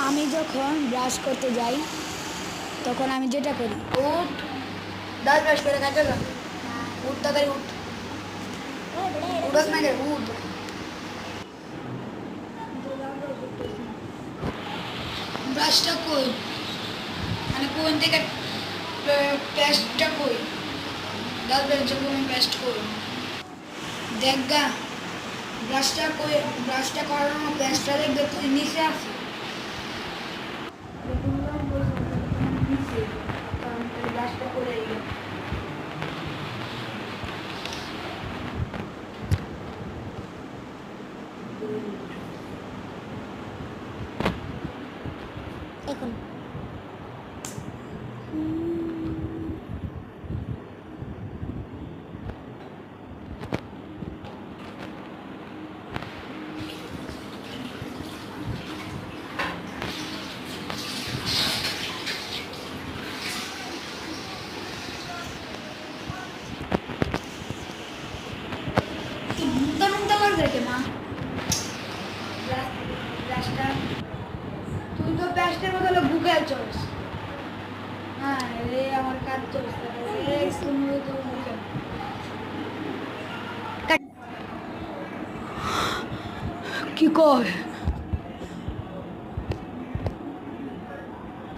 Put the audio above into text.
আমি যখন ব্রাশ করতে যাই তখন আমি যেটা করি, উঠ, দাঁত ব্রাশ করে কাজে যা। উঠ তাড়াতাড়ি উঠ। উঠস না কে? উঠ। ব্রাশটা কই? মানে কোন থেকে পেস্টটা কই? দাঁত ব্রাশ যখন আমি পেস্ট করি দেখ গা, ব্রাশটা কই? ব্রাশটা করানো পেস্টটা দেখবে তুই নিচে আছে। ব্রাশটা করে এখন নুনতা নুনতা লাগবে কে মা? ব্রাশটা তুই তো প্যাস্টের বদলে বুকে চলস। হ্যাঁ রে, আমার কাজ চলছে রে, তুমি তো বুকে কি কর?